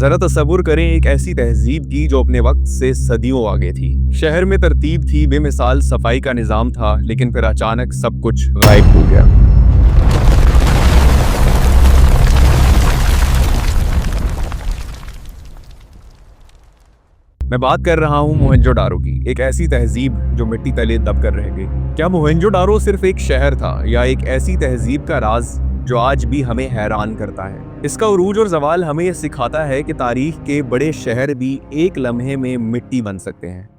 जरा तसव्वुर करें एक ऐसी तहजीब की जो अपने वक्त से सदियों आगे थी। शहर में तरतीब थी, बेमिसाल सफाई का निजाम था, लेकिन फिर अचानक सब कुछ गायब हो गया। मैं बात कर रहा हूँ मोहनजोदारो की, एक ऐसी तहजीब जो मिट्टी तले दब कर रह गई। क्या मोहनजोदारो सिर्फ एक शहर था या एक ऐसी तहजीब का राज जो आज भी हमें हैरान करता है? इसका उरूज और जवाल हमें यह सिखाता है कि तारीख के बड़े शहर भी एक लम्हे में मिट्टी बन सकते हैं।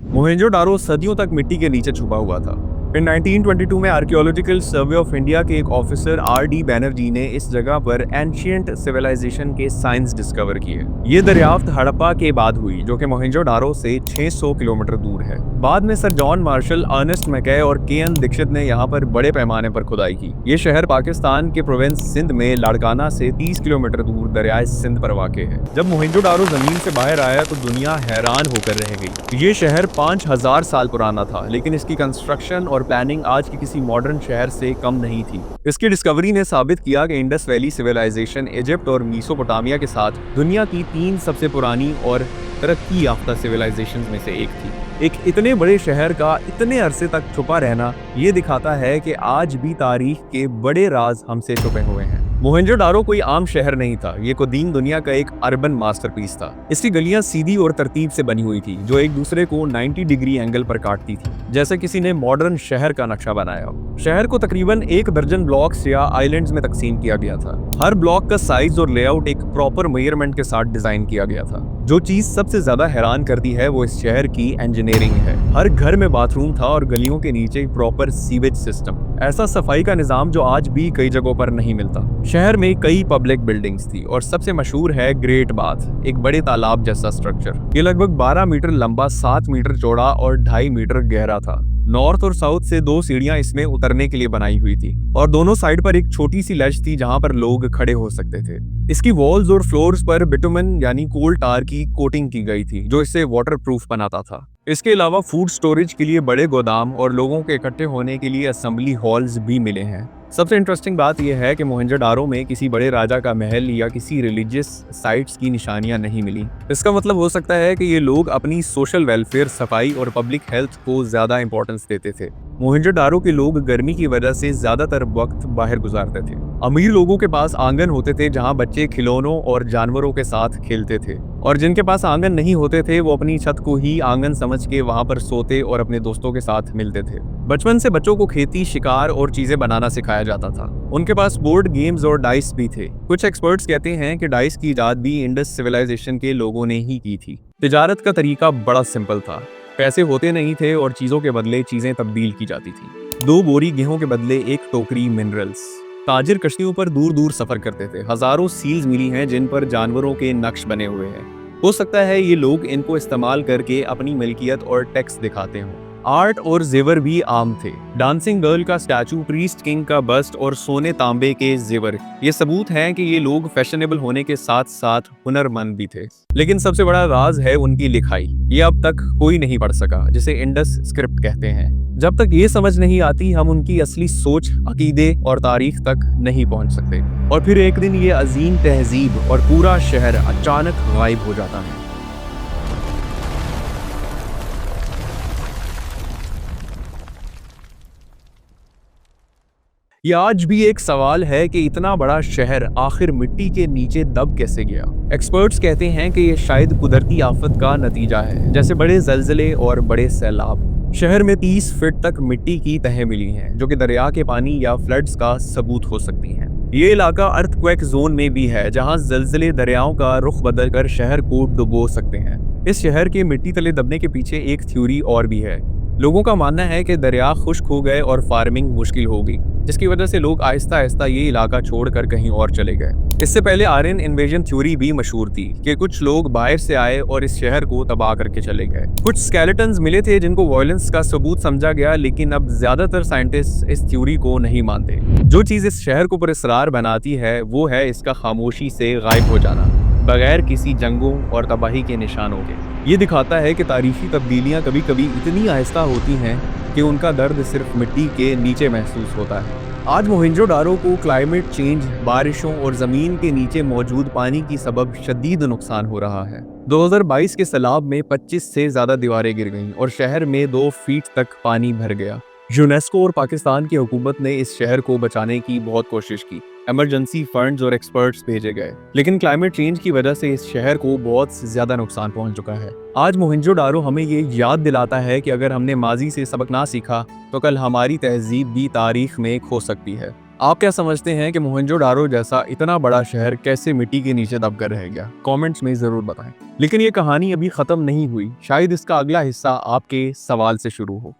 मोहनजोदारो सदियों तक मिट्टी के नीचे छुपा हुआ था। फिर 1922 में आर्कियोलॉजिकल सर्वे ऑफ इंडिया के एक ऑफिसर R.D. बैनर्जी ने इस जगह पर एंशिएंट सिविलाइजेशन के साइंस डिस्कवर किए। ये दरियाफ्त हड़प्पा के बाद हुई, जो कि मोहनजोदारो से 600 किलोमीटर दूर है। बाद में sir John Marshall, Ernest Mackay और K.N. दीक्षित ने यहाँ पर बड़े पैमाने पर खुदाई की। ये शहर पाकिस्तान के प्रोविंस सिंध में लाड़काना से 30 किलोमीटर दूर दरियाए सिंध पर वाक़ है। जब मोहनजोदारो जमीन से बाहर आया तो दुनिया हैरान होकर रह गई। ये शहर 5000 साल पुराना था, लेकिन इसकी कंस्ट्रक्शन और प्लानिंग आज की किसी मॉडर्न शहर से कम नहीं थी। इसकी डिस्कवरी ने साबित किया कि इंडस वैली सिविलाइजेशन इजिप्ट और मेसोपोटामिया के साथ दुनिया की 3 सबसे पुरानी और तरक्की याफ्ता सिविलाइजेशन में से एक थी। एक इतने बड़े शहर का इतने अरसे तक छुपा रहना ये दिखाता है कि आज भी तारीख के बड़े राज हमसे छुपे हुए हैं। मोहनजोदारो कोई आम शहर नहीं था, ये कदीम दुनिया का एक अर्बन मास्टरपीस था। इसकी गलियां सीधी और तरतीब से बनी हुई थी, जो एक दूसरे को 90 डिग्री एंगल पर काटती थी, जैसे किसी ने मॉडर्न शहर का नक्शा बनाया हो। शहर को तकरीबन 1 दर्जन ब्लॉक्स या आइलैंड्स में तकसीम किया गया था। हर ब्लॉक का साइज और लेआउट एक प्रॉपर मेजरमेंट के साथ डिजाइन किया गया था। जो चीज सबसे ज्यादा हैरान करती है वो इस शहर की इंजीनियरिंग है। हर घर में बाथरूम था और गलियों के नीचे प्रॉपर सीवेज सिस्टम। ऐसा सफाई का निजाम जो आज भी कई जगहों पर नहीं मिलता। शहर में कई पब्लिक बिल्डिंग्स थी और सबसे मशहूर है ग्रेट बाथ, एक बड़े तालाब जैसा स्ट्रक्चर। ये लगभग 12 मीटर लंबा, 7 मीटर चौड़ा और 2.5 मीटर गहरा था। नॉर्थ और साउथ से 2 सीढ़ियां इसमें उतरने के लिए बनाई हुई थी और दोनों साइड पर एक छोटी सी लेज थी जहां पर लोग खड़े हो सकते थे। इसकी वॉल्स और फ्लोर्स पर बिटुमन यानी कोल टार की कोटिंग की गई थी, जो इसे वाटरप्रूफ बनाता था। इसके अलावा फूड स्टोरेज के लिए बड़े गोदाम और लोगों के इकट्ठे होने के लिए असेंबली हॉल्स भी मिले हैं। सबसे इंटरेस्टिंग बात यह है कि मोहनजोदारो में किसी बड़े राजा का महल या किसी रिलीजियस साइट्स की निशानियां नहीं मिली। इसका मतलब हो सकता है कि ये लोग अपनी सोशल वेलफेयर, सफाई और पब्लिक हेल्थ को ज्यादा इंपॉर्टेंस देते थे। मोहनजोदारो के लोग गर्मी की वजह से ज्यादातर वक्त बाहर गुजारते थे। अमीर लोगों के पास आंगन होते थे जहां बच्चे खिलौनों और जानवरों के साथ खेलते थे, और जिनके पास आंगन नहीं होते थे वो अपनी छत को ही आंगन समझ के वहां पर सोते और अपने दोस्तों के साथ मिलते थे। बचपन से बच्चों को खेती, शिकार और चीजें बनाना सिखाया जाता था। उनके पास बोर्ड गेम्स और डाइस भी थे। कुछ एक्सपर्ट्स कहते हैं कि डाइस की इजाद भी इंडस सिविलाइजेशन के लोगों ने ही की थी। तिजारत का तरीका बड़ा सिंपल था। पैसे होते नहीं थे और चीजों के बदले चीजें तब्दील की जाती थी। 2 बोरी गेहूं के बदले 1 टोकरी मिनरल्स। ताजिर कश्तियों पर दूर दूर सफर करते थे। हजारों सील्स मिली हैं जिन पर जानवरों के नक्श बने हुए हैं। हो सकता है ये लोग इनको इस्तेमाल करके अपनी मिल्कियत और टैक्स दिखाते हों। आर्ट और जेवर भी आम थे। डांसिंग गर्ल का स्टैचू, प्रीस्ट किंग का बस्ट और सोने तांबे के जेवर, ये सबूत हैं कि ये लोग फैशनेबल होने के साथ साथ हुनरमंद भी थे। लेकिन सबसे बड़ा राज है उनकी लिखाई। ये अब तक कोई नहीं पढ़ सका, जिसे इंडस स्क्रिप्ट कहते हैं। जब तक ये समझ नहीं आती हम उनकी असली सोच, अकीदे और तारीख तक नहीं पहुंच सकते। और फिर एक दिन ये अजीम तहजीब और पूरा शहर अचानक गायब हो जाता है। ये आज भी एक सवाल है कि इतना बड़ा शहर आखिर मिट्टी के नीचे दब कैसे गया। एक्सपर्ट्स कहते हैं कि ये शायद कुदरती आफत का नतीजा है, जैसे बड़े ज़लज़ले और बड़े सैलाब। शहर में 30 फीट तक मिट्टी की तहें मिली हैं, जो कि दरिया के पानी या फ्लड्स का सबूत हो सकती हैं। ये इलाका अर्थक्वेक जोन में भी है, जहां ज़लज़ले दरियाओं का रुख बदल कर शहर को डुबो सकते हैं। इस शहर के मिट्टी तले दबने के पीछे एक थ्योरी और भी है। लोगों का मानना है कि दरिया खुश्क हो गए और फार्मिंग मुश्किल होगी, जिसकी वजह से लोग आहिस्ता आहिस्ता ये इलाका छोड़कर कहीं और चले गए। इससे पहले आर्यन इन्वेजन थ्योरी भी मशहूर थी कि कुछ लोग बाहर से आए और इस शहर को तबाह करके चले गए। कुछ स्केलेटन्स मिले थे जिनको वायलेंस का सबूत समझा गया, लेकिन अब ज्यादातर साइंटिस्ट इस थ्योरी को नहीं मानते। जो चीज इस शहर को पुरअसरार बनाती है वो है इसका खामोशी से गायब हो जाना, बगैर किसी जंगों और तबाही के निशानों के। ये दिखाता है कि तारीखी तब्दीलियां कभी कभी इतनी आहिस्ता होती हैं कि उनका दर्द सिर्फ मिट्टी के नीचे महसूस होता है। आज मोहेंजोदारो को क्लाइमेट चेंज, बारिशों और जमीन के नीचे मौजूद पानी की सबब शदीद नुकसान हो रहा है। 2022 के सैलाब में 25 से ज्यादा दीवारें गिर गईं और शहर में 2 फीट तक पानी भर गया। यूनेस्को और पाकिस्तान की हुकूमत ने इस शहर को बचाने की बहुत कोशिश की। इमरजेंसी फंड्स और एक्सपर्ट्स भेजे गए, लेकिन क्लाइमेट चेंज की वजह से इस शहर को बहुत ज्यादा नुकसान पहुंच चुका है। आज मोहेंजोदारो हमें ये याद दिलाता है कि अगर हमने माजी से सबक ना सीखा तो कल हमारी तहजीब भी तारीख में खो सकती है। आप क्या समझते हैं कि मोहेंजोदारो जैसा इतना बड़ा शहर कैसे मिट्टी के नीचे दबकर रह गया? कमेंट्स में जरूर बताएं। लेकिन ये कहानी अभी खत्म नहीं हुई, शायद इसका अगला हिस्सा आपके सवाल से शुरू हो।